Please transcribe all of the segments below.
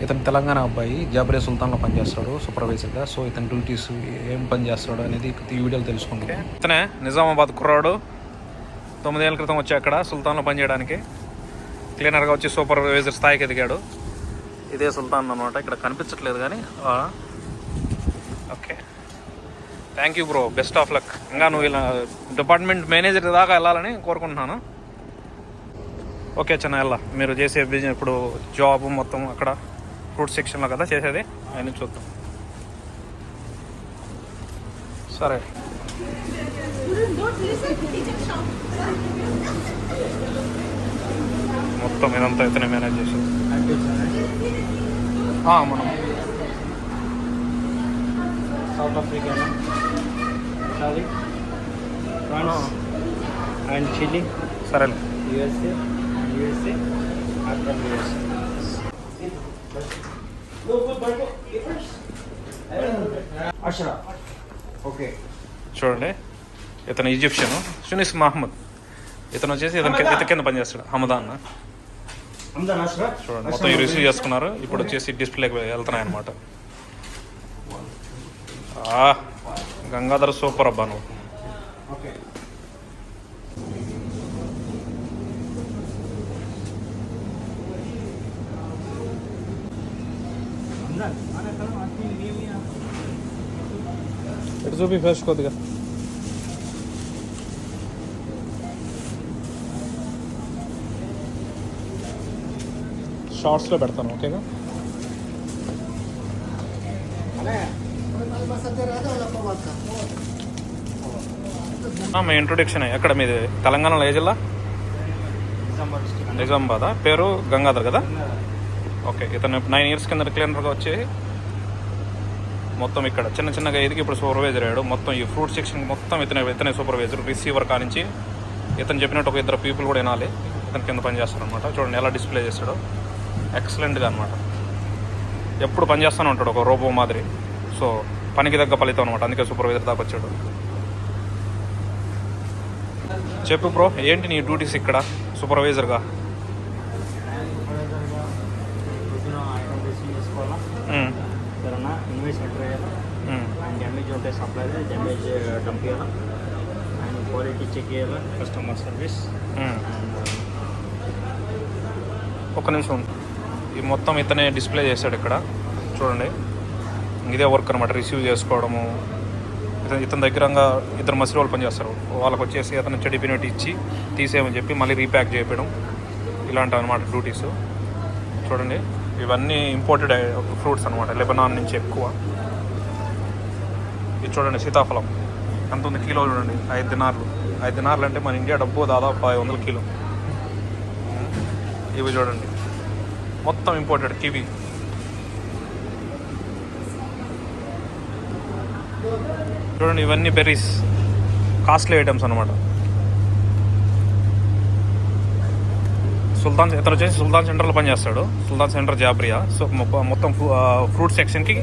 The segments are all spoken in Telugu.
ఇతను తెలంగాణ అబ్బాయి జాబ్రియా సుల్తాన్లో పనిచేస్తాడు సూపర్వైజర్గా. సో ఇతని డ్యూటీస్ ఏం పని చేస్తాడు అనేది ఈ వీడియోలో తెలుసుకుంటాం. ఇతనే నిజామాబాద్ కుర్రాడు, 9 ఏళ్ళ క్రితం వచ్చి అక్కడ సుల్తాన్లో పనిచేయడానికి క్లీనర్గా వచ్చి సూపర్వైజర్ స్థాయికి ఎదిగాడు. ఇదే సుల్తాన్ అనమాట. ఇక్కడ కనిపించట్లేదు కానీ okay. Thank you bro, best of luck. ఇంకా నువ్వు ఇలా డిపార్ట్మెంట్ మేనేజర్ దాకా వెళ్ళాలని కోరుకుంటున్నాను. ఓకే చిన్న వెళ్ళా. మీరు చేసే బిజినెస్ ఇప్పుడు జాబ్ మొత్తం అక్కడ ఫ్రూట్ సెక్షన్లో కదా చేసేది, ఆయన చూద్దాం. సరే మొత్తం ఇదంతా ఇతనే మేనేజ్ చేసేది. మనం South Africa France and Chile. సరేలే. USA after USA. ఓకే చూడండి, ఇతను ఈజిప్షియన్ షునిస్ మహమ్మద్. ఇతను వచ్చేసి ఇతని కింద పనిచేస్తాడు హమదాన్. చూడండి మొత్తం రిసీవ్ చేసుకున్నారు. ఇప్పుడు వచ్చేసి డిస్ప్లేకి వెళ్తున్నాయి అనమాట. గంగాధర్ సూపర్ అబ్బా నువ్వు. ఓకే ఇటు చూపి ఫస్ట్ కొద్దిగా. షార్ట్స్లో పెడతాను ఓకేగా. మీ ఇంట్రొడక్షన్ ఎక్కడ మీది? తెలంగాణలో ఏ జిల్లా? నిజామాబాద్. పేరు గంగాధర్ కదా. ఓకే. ఇతను 9 ఇయర్స్ కింద క్లీనర్గా వచ్చి మొత్తం ఇక్కడ చిన్న చిన్నగా ఎదిగి ఇప్పుడు సూపర్వైజర్ అయ్యాడు. మొత్తం ఈ ఫ్రూట్ సెక్షన్ మొత్తం ఇతనే సూపర్వైజర్. రిసీవర్ కానించి ఇతను చెప్పినట్టు ఒక 2 పీపుల్ కూడా వినాలి. ఇతని కింద పని చేస్తారు అనమాట. చూడండి ఎలా డిస్ప్లే చేస్తాడో, ఎక్సలెంట్గా అనమాట. ఎప్పుడు పని చేస్తూనే ఉంటాడు ఒక రోబో మాదిరి. సో పనికి తగ్గ ఫలితం అనమాట. అందుకే సూపర్వైజర్ దాకా వచ్చాడు. చెప్పు బ్రో, ఏంటి నీ డ్యూటీస్ ఇక్కడ సూపర్వైజర్గా? ఇన్వెస్ట్మెంట్ చేయాలి అండ్ డ్యామేజ్ ఉంటే సప్లై డ్యామేజ్ డంప్ చేయాలి అండ్ క్వాలిటీ చెక్ చేయాలి, కస్టమర్ సర్వీస్. ఒక్క నిమిషం. ఈ మొత్తం ఇతనే డిస్ప్లే చేశాడు ఇక్కడ చూడండి. ఇదే వర్క్ అనమాట, రిసీవ్ చేసుకోవడము. ఇతని దగ్గరంగా 2 మసలి వాళ్ళు పనిచేస్తారు. వాళ్ళకి వచ్చేసి అతను చెడిపోయినట్టు ఇచ్చి తీసేయమని చెప్పి మళ్ళీ రీప్యాక్ చేయడం, ఇలాంటివి అనమాట డ్యూటీస్. చూడండి ఇవన్నీ ఇంపోర్టెడ్ ఫ్రూట్స్ అనమాట, లెబనాన్ నుంచి ఎక్కువ. ఇది చూడండి సీతాఫలం ఎంత ఉంది కిలో చూడండి, 5 దినార్లు. 5 దినార్లు అంటే మన ఇండియా డబ్బు దాదాపు 500 కిలో. ఇవి చూడండి మొత్తం ఇంపోర్టెడ్. కివి చూడండి, ఇవన్నీ బెర్రీస్, కాస్ట్లీ ఐటమ్స్ అనమాట. ఇతను వచ్చేసి సుల్తాన్ సెంటర్లో పనిచేస్తాడు. సుల్తాన్ సెంటర్ జాబ్రియా. సో మొత్తం ఫ్రూట్ సెక్షన్కి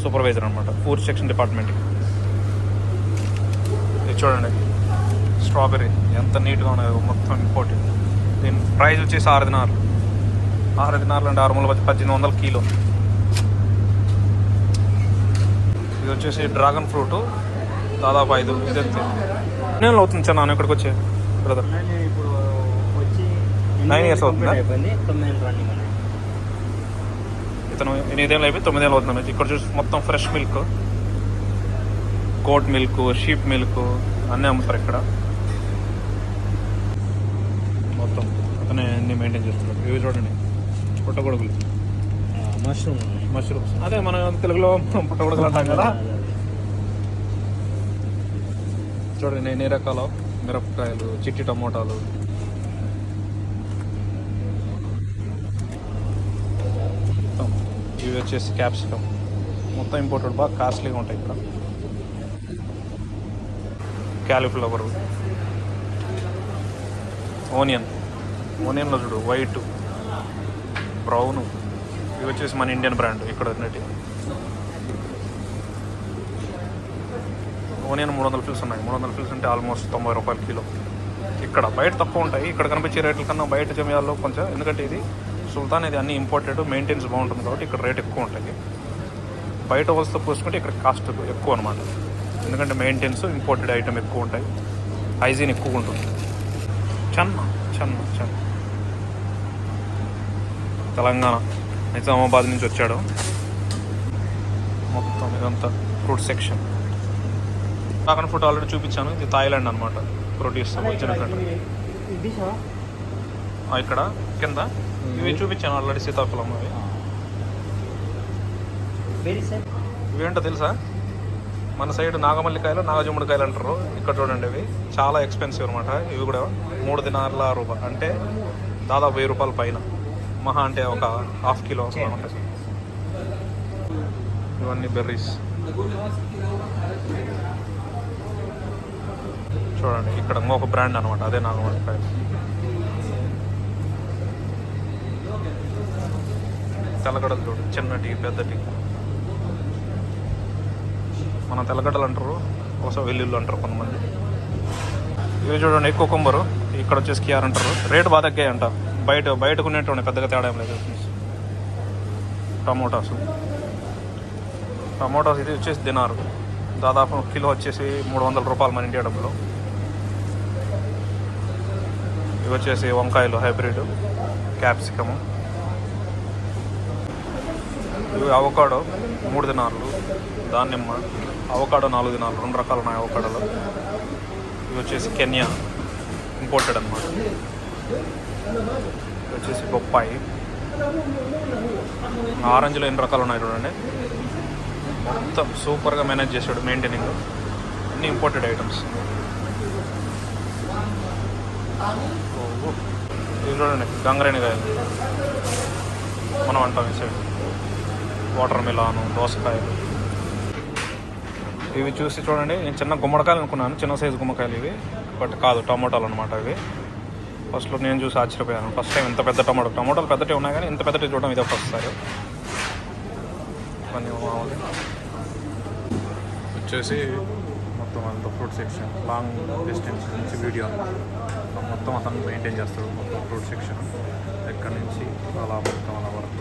సూపర్వైజర్ అనమాట, ఫ్రూట్ సెక్షన్ డిపార్ట్మెంట్కి. ఇది చూడండి స్ట్రాబెర్రీ ఎంత నీట్గా ఉన్నాయో, మొత్తం ఇంపార్టెంట్. దీని ప్రైస్ వచ్చేసి 6 దినార్లు. 6 దినార్లు అంటే 1800 కిలో. ఇది వచ్చేసి డ్రాగన్ ఫ్రూట్, దాదాపు 5. ఇది ఎంత నేను అవుతుంది సార్ నాన్న ఇక్కడికి వచ్చే బ్రదర్? 9 ఇయర్స్ అవుతుందా? ఇతను 8 ఏళ్ళు అయిపోయి 9 ఏళ్ళు అవుతుంది. ఇక్కడ చూసి మొత్తం fresh milk, goat milk, sheep milk అన్నీ అమ్ముతారు ఇక్కడ. మొత్తం అతనే అన్నీ మెయింటైన్ చేస్తున్నారు. ఇవి చూడండి పుట్టగొడుగులు, మష్రూమ్స్. అదే మన తెలుగులో పుట్టగొడుగులు అంటాం కదా. చూడండి ఎన్ని రకాల మిరపకాయలు, చిట్టి టమోటాలు. ఇవి వచ్చేసి క్యాప్సికమ్, మొత్తం ఇంపోర్టెడ్, బాగా కాస్ట్లీగా ఉంటాయి ఇక్కడ. క్యాలీఫ్లవరు, ఆనియన్లో చూడు వైట్, బ్రౌన్. ఇవి వచ్చేసి మన ఇండియన్ బ్రాండ్ ఇక్కడ ఉన్నట్టు. ఆనియన్ 300 ఫిల్స్ ఉన్నాయి. 300 ఫిల్స్ అంటే ఆల్మోస్ట్ 90 రూపాయలు కిలో. ఇక్కడ బయట తక్కువ ఉంటాయి. ఇక్కడ కనిపించే రేట్ల కన్నా బయట జమియాల్లో కొంచెం, ఎందుకంటే ఇది సుల్తాన్ ఇది అన్ని ఇంపోర్టెడ్, మెయింటెనెన్స్ బాగుంటుంది కాబట్టి ఇక్కడ రేట్ ఎక్కువ ఉంటుంది. బయట వస్తువు పోసుకుంటే ఇక్కడ కాస్ట్ ఎక్కువ అనమాట. ఎందుకంటే మెయింటెనెన్స్, ఇంపోర్టెడ్ ఐటమ్ ఎక్కువ ఉంటాయి, హైజీన్ ఎక్కువ ఉంటుంది. చెన్న తెలంగాణ నిజామాబాద్ నుంచి వచ్చాడు. మొత్తం ఇదంతా fruit section. Dragon fruit already చూపించాను. ఇది థాయిలాండ్ అనమాట ప్రొడ్యూస్ వచ్చిన కంట్రీ. ఇక్కడ కింద ఇవి చూపించాను ఆల్రెడీ, సీతాఫలం. అవి ఇవేంటో తెలుసా? మన సైడ్ నాగమల్లికాయలు, నాగజుమ్మడికాయలు అంటారు. ఇక్కడ చూడండి, ఇవి చాలా ఎక్స్పెన్సివ్ అనమాట. ఇవి కూడా 3 దినార్ల రూపాయ, అంటే దాదాపు 1000 రూపాయల పైన. మహా అంటే ఒక ½ కిలో అనమాట. ఇవన్నీ బెర్రీస్ చూడండి. ఇక్కడ ఇంకొక బ్రాండ్ అనమాట, అదే నాగమల్లికాయలు. తెల్లగడ్డలు చూడు, చిన్నటి పెద్దటి. మన తెల్లగడ్డలు అంటారు, ఒకసారి వెల్లుల్లి అంటారు కొంతమంది. ఇవి చూడండి, ఎక్కువ కుకుంబరు. ఇక్కడ వచ్చేసి కియార్ అంటారు. రేటు బాగా తగ్గాయి అంట. బయటకు ఉన్నట్టు పెద్దగా తేడా ఏం లేదు. టమోటాస్ ఇది వచ్చేసి దినారు. దాదాపు కిలో వచ్చేసి 300 రూపాయలు మన ఇండియా డబ్బులు. ఇవి వచ్చేసి వంకాయలు హైబ్రిడ్, క్యాప్సికము. ఇవి అవకాడో 3 దినార్లు, దానిమ్మ. అవకాడో 4 దినార్లు, 2 రకాలు ఉన్నాయి అవకాడోలో. ఇవి వచ్చేసి కెన్యా ఇంపోర్టెడ్ అనమాట. ఇవి వచ్చేసి బొప్పాయి. ఆరెంజ్లో ఎన్ని రకాలు ఉన్నాయి చూడండి. మొత్తం సూపర్గా మేనేజ్ చేశాడు మెయింటైనింగ్. అన్ని ఇంపోర్టెడ్ ఐటమ్స్. ఇవి చూడండి, గంగరేణికాయలు మనం అంటాం ఈ సైడ్. వాటర్ మిలాను, దోసకాయలు. ఇవి చూసి చూడండి, నేను చిన్న గుమ్మడికాయలు అనుకున్నాను, చిన్న సైజు గుమ్మకాయలు ఇవి. బట్ కాదు, టమోటాలు అనమాట ఇవి. ఫస్ట్లో నేను చూసి ఆశ్చర్యపోయాను. ఫస్ట్ టైం ఇంత పెద్ద టమోటాలు పెద్దటే ఉన్నాయి, కానీ ఇంత పెద్దటి చూడడం ఇదే ఫస్ట్ సారి. ఇవన్నీ మామూలు వచ్చేసి మొత్తం అంత ఫ్రూట్ సెక్షన్. లాంగ్ డిస్టెన్స్ నుంచి వీడియో మొత్తం అతను మెయింటైన్ చేస్తాడు. మొత్తం ఫ్రూట్ సెక్షన్ ఎక్కడి నుంచి అలా మొత్తం అలా వరకు.